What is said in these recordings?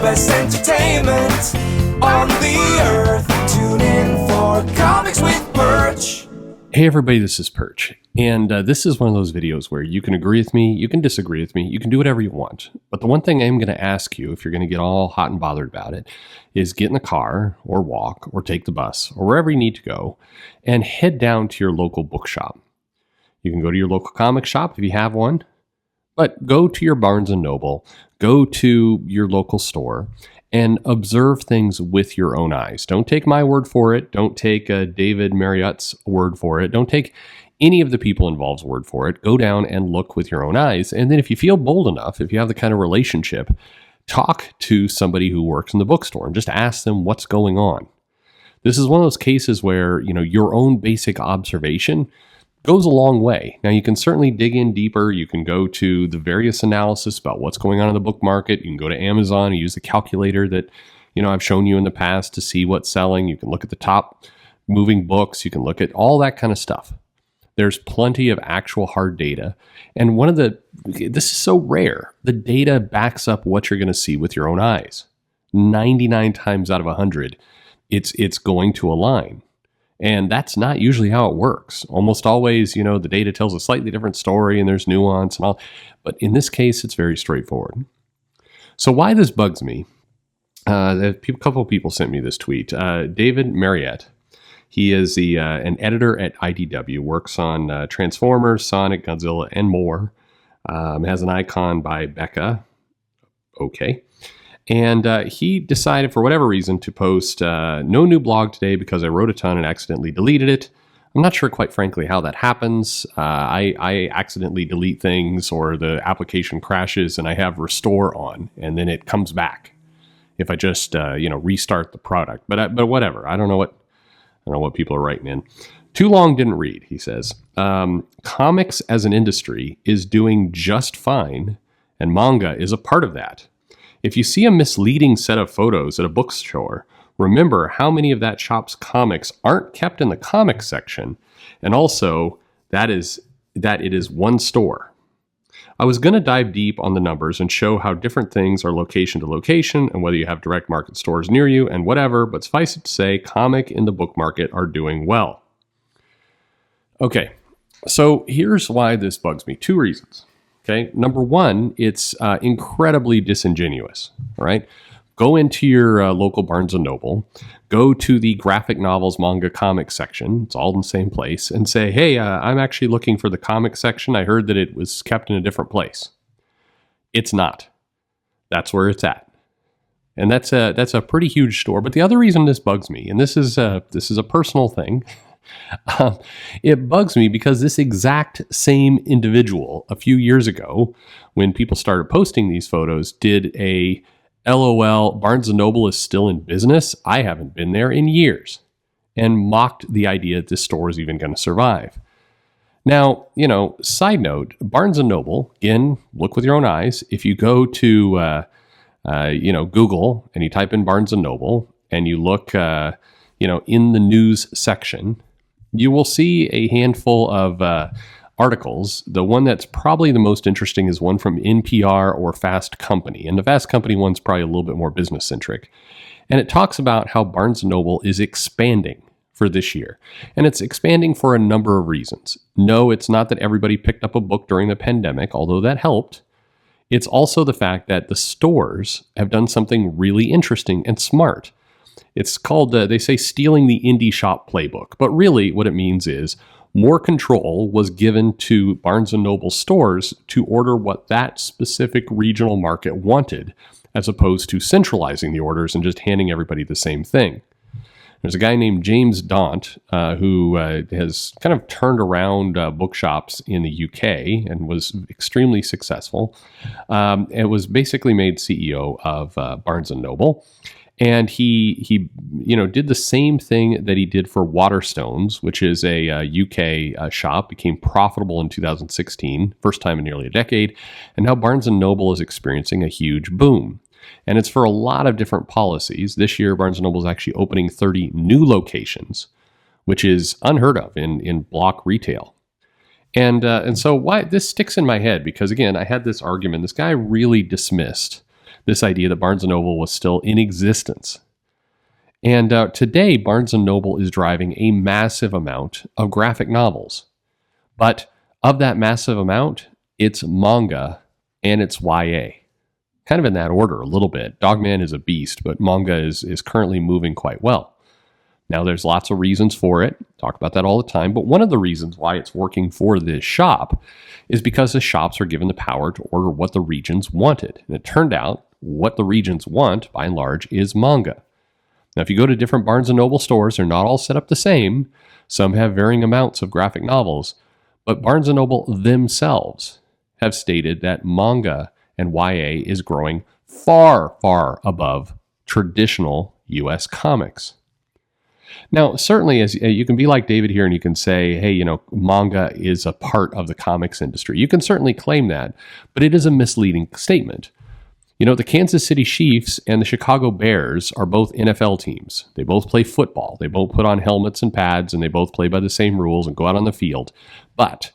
best entertainment on the earth. Tune in for Comics with Perch. Hey everybody, this is Perch, and this is one of those videos where you can agree with me, you can disagree with me, you can do whatever you want. But the one thing I'm going to ask you, if you're going to get all hot and bothered about it, is get in the car, or walk, or take the bus, or wherever you need to go, and head down to your local bookshop. You can go to your local comic shop if you have one, but go to your Barnes & Noble, go to your local store, and observe things with your own eyes. Don't take my word for it. Don't take David Marriott's word for it. Don't take any of the people involved's word for it. Go down and look with your own eyes. And then if you feel bold enough, if you have the kind of relationship, talk to somebody who works in the bookstore and just ask them what's going on. This is one of those cases where, your own basic observation goes a long way. Now, you can certainly dig in deeper. You can go to the various analysis about what's going on in the book market. You can go to Amazon and use the calculator that, I've shown you in the past to see what's selling. You can look at the top moving books. You can look at all that kind of stuff. There's plenty of actual hard data. And this is so rare. The data backs up what you're going to see with your own eyes. 99 times out of 100, it's going to align. And that's not usually how it works. Almost always, the data tells a slightly different story and there's nuance and all. But in this case, it's very straightforward. So why this bugs me, a couple of people sent me this tweet. David Marriott, he is an editor at IDW, works on Transformers, Sonic, Godzilla, and more. Has an icon by Becca. Okay. And he decided, for whatever reason, to post no new blog today because I wrote a ton and accidentally deleted it. I'm not sure, quite frankly, how that happens. I accidentally delete things, or the application crashes and I have restore on, and then it comes back if I just restart the product. But whatever. I don't know what people are writing in. Too long didn't read, he says. Comics as an industry is doing just fine, and manga is a part of that. If you see a misleading set of photos at a bookstore, remember how many of that shop's comics aren't kept in the comics section, and also that it is one store. I was going to dive deep on the numbers and show how different things are location to location and whether you have direct market stores near you and whatever, but suffice it to say, comic in the book market are doing well. Okay, so here's why this bugs me. 2 reasons. Okay, number one, it's incredibly disingenuous, all right? Go into your local Barnes & Noble, go to the graphic novels, manga, comics section, it's all in the same place, and say, hey, I'm actually looking for the comics section. I heard that it was kept in a different place. It's not. That's where it's at. And that's a pretty huge store. But the other reason this bugs me, and this is a personal thing, it bugs me because this exact same individual a few years ago, when people started posting these photos, did a LOL, Barnes & Noble is still in business. I haven't been there in years, and mocked the idea that this store is even going to survive. Now, side note, Barnes & Noble, again, look with your own eyes. If you go to, Google and you type in Barnes & Noble and you look, in the news section, you will see a handful of articles. The one that's probably the most interesting is one from NPR or Fast Company. And the Fast Company one's probably a little bit more business-centric. And it talks about how Barnes & Noble is expanding for this year. And it's expanding for a number of reasons. No, it's not that everybody picked up a book during the pandemic, although that helped. It's also the fact that the stores have done something really interesting and smart. It's called, they say, stealing the indie shop playbook. But really what it means is more control was given to Barnes & Noble stores to order what that specific regional market wanted, as opposed to centralizing the orders and just handing everybody the same thing. There's a guy named James Daunt who has kind of turned around bookshops in the UK and was extremely successful. And was basically made CEO of Barnes & Noble. And he did the same thing that he did for Waterstones, which is a UK shop, became profitable in 2016, first time in nearly a decade. And now Barnes & Noble is experiencing a huge boom. And it's for a lot of different policies. This year, Barnes & Noble is actually opening 30 new locations, which is unheard of in block retail. And so why this sticks in my head, because again, I had this argument. This guy really dismissed this idea that Barnes & Noble was still in existence. And today, Barnes & Noble is driving a massive amount of graphic novels. But of that massive amount, it's manga and it's YA. Kind of in that order a little bit. Dogman is a beast, but manga is currently moving quite well. Now, there's lots of reasons for it. Talk about that all the time. But one of the reasons why it's working for this shop is because the shops are given the power to order what the regions wanted. And it turned out what the regions want, by and large, is manga. Now, if you go to different Barnes & Noble stores, they're not all set up the same. Some have varying amounts of graphic novels. But Barnes & Noble themselves have stated that manga and YA is growing far, far above traditional U.S. comics. Now, certainly, as you can be like David here and you can say, hey, manga is a part of the comics industry. You can certainly claim that, but it is a misleading statement. The Kansas City Chiefs and the Chicago Bears are both NFL teams. They both play football. They both put on helmets and pads, and they both play by the same rules and go out on the field. But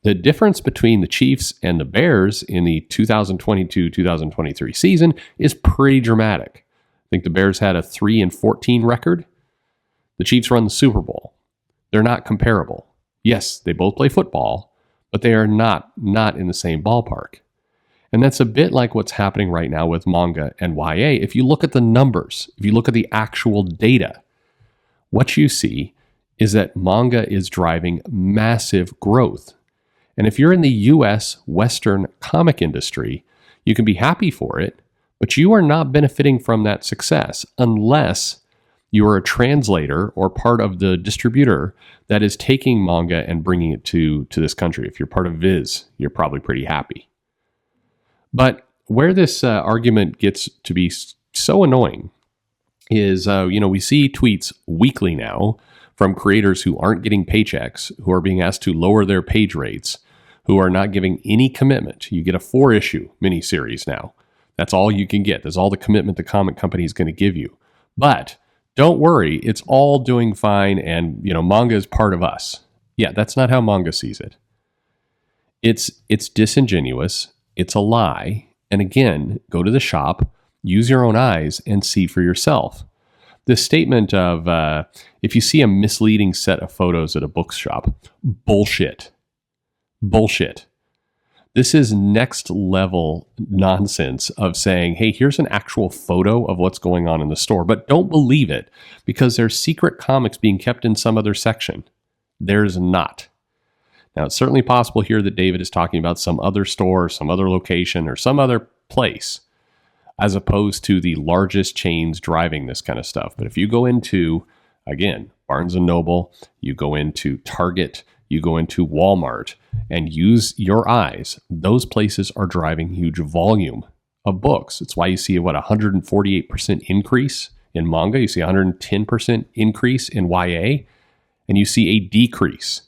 the difference between the Chiefs and the Bears in the 2022-2023 season is pretty dramatic. I think the Bears had a 3-14 record. The Chiefs run the Super Bowl. They're not comparable. Yes, they both play football, but they are not in the same ballpark. And that's a bit like what's happening right now with manga and YA. If you look at the numbers, if you look at the actual data, what you see is that manga is driving massive growth. And if you're in the US Western comic industry, you can be happy for it, but you are not benefiting from that success unless you are a translator or part of the distributor that is taking manga and bringing it to this country. If you're part of Viz, you're probably pretty happy. But where this argument gets to be so annoying is, we see tweets weekly now from creators who aren't getting paychecks, who are being asked to lower their page rates, who are not giving any commitment. You get a 4-issue miniseries now. That's all you can get. That's all the commitment the comic company is going to give you. But don't worry, it's all doing fine, and manga is part of us. Yeah, that's not how manga sees it. It's disingenuous, it's a lie, and again, go to the shop, use your own eyes, and see for yourself. This statement of, if you see a misleading set of photos at a bookshop, bullshit. Bullshit. This is next level nonsense of saying, hey, here's an actual photo of what's going on in the store, but don't believe it because there's secret comics being kept in some other section. There's not. Now, it's certainly possible here that David is talking about some other store, some other location, or some other place, as opposed to the largest chains driving this kind of stuff. But if you go into, again, Barnes & Noble, you go into Target, you go into Walmart, and use your eyes, those places are driving huge volume of books. It's why you see, 148% increase in manga, you see 110% increase in YA, and you see a decrease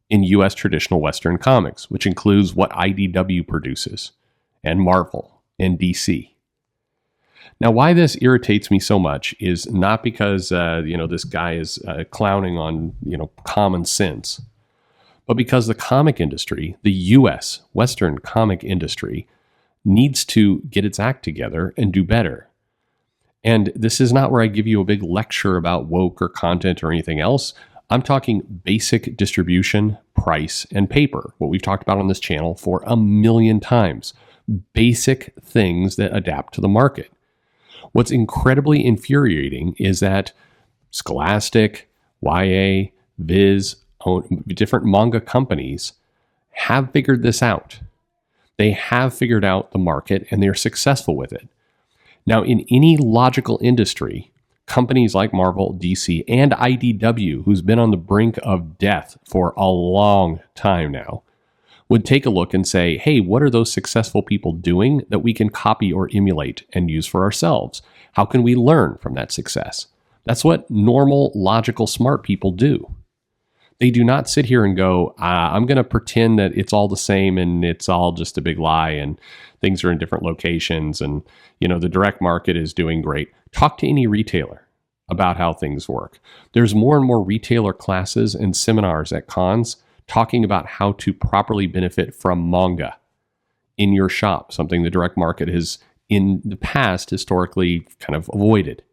in U.S. traditional Western comics, which includes what IDW produces, and Marvel, and DC. Now, why this irritates me so much is not because, this guy is clowning on, common sense, but because the comic industry, the U.S. Western comic industry, needs to get its act together and do better. And this is not where I give you a big lecture about woke or content or anything else. I'm talking basic distribution, price, and paper, what we've talked about on this channel for 1,000,000 times. Basic things that adapt to the market. What's incredibly infuriating is that Scholastic, YA, Viz, different manga companies have figured this out. They have figured out the market and they're successful with it. Now, in any logical industry, companies like Marvel, DC, and IDW, who's been on the brink of death for a long time now, would take a look and say, hey, what are those successful people doing that we can copy or emulate and use for ourselves? How can we learn from that success? That's what normal, logical, smart people do. They do not sit here and go, I'm going to pretend that it's all the same and it's all just a big lie and things are in different locations and, the direct market is doing great. Talk to any retailer about how things work. There's more and more retailer classes and seminars at cons talking about how to properly benefit from manga in your shop, something the direct market has in the past historically kind of avoided.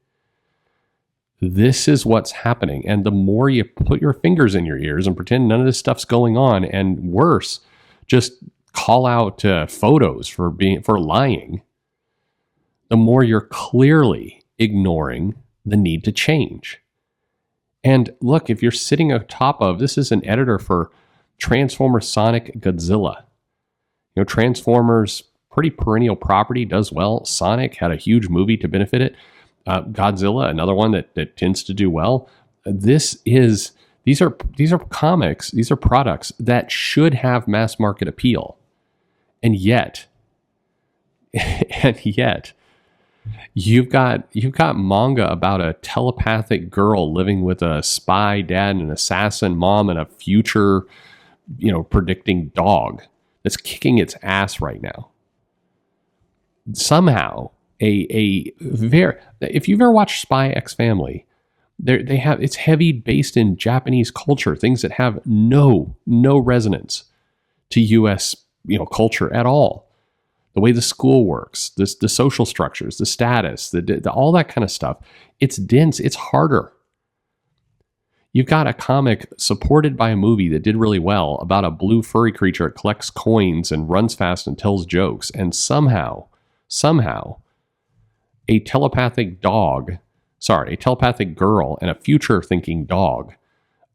This is what's happening. And the more you put your fingers in your ears and pretend none of this stuff's going on, and worse, just call out photos for lying, the more you're clearly ignoring the need to change. And look, if you're sitting atop of, this is an editor for Transformers Sonic Godzilla. You know, Transformers, pretty perennial property, does well. Sonic had a huge movie to benefit it. Godzilla, another one that tends to do well. These are comics, these are products that should have mass market appeal. And yet, you've got manga about a telepathic girl living with a spy dad and an assassin mom and a future, predicting dog that's kicking its ass right now. Somehow, if you've ever watched Spy X Family, it's heavy based in Japanese culture, things that have no resonance to U.S. culture at all. The way the school works, the social structures, the status, all that kind of stuff. It's dense. It's harder. You've got a comic supported by a movie that did really well about a blue furry creature that collects coins and runs fast and tells jokes. And somehow, a telepathic girl and a future thinking dog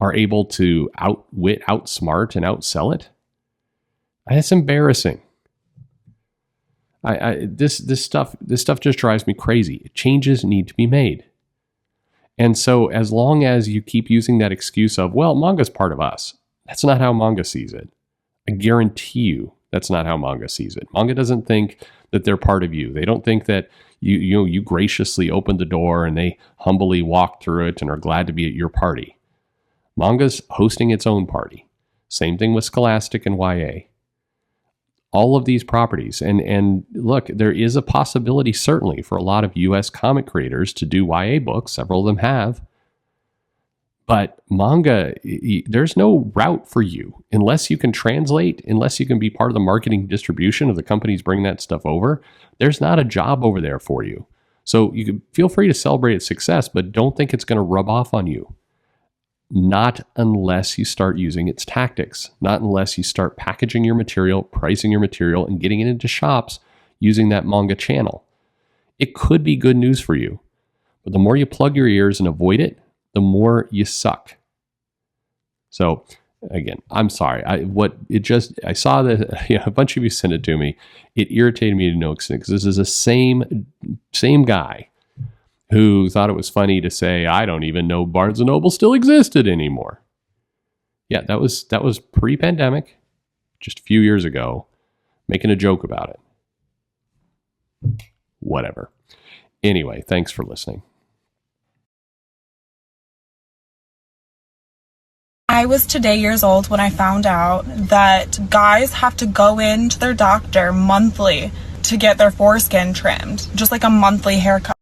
are able to outsmart, and outsell it. That's embarrassing. This stuff just drives me crazy. Changes need to be made. And so as long as you keep using that excuse of, well, manga's part of us, that's not how manga sees it. I guarantee you that's not how manga sees it. Manga doesn't think that they're part of you. They don't think that you graciously opened the door and they humbly walk through it and are glad to be at your party. Manga's hosting its own party. Same thing with Scholastic and YA. All of these properties. And look, there is a possibility certainly for a lot of US comic creators to do YA books. Several of them have. But manga, there's no route for you unless you can translate, unless you can be part of the marketing distribution of the companies bringing that stuff over. There's not a job over there for you. So you can feel free to celebrate its success, but don't think it's going to rub off on you. Not unless you start using its tactics. Not unless you start packaging your material, pricing your material, and getting it into shops using that manga channel. It could be good news for you, but the more you plug your ears and avoid it, the more you suck. So again, I'm sorry. I saw that a bunch of you sent it to me. It irritated me to no extent because this is the same guy who thought it was funny to say, I don't even know Barnes & Noble still existed anymore. Yeah, that was pre-pandemic, just a few years ago, making a joke about it. Whatever. Anyway, thanks for listening. I was today years old when I found out that guys have to go in to their doctor monthly to get their foreskin trimmed, just like a monthly haircut.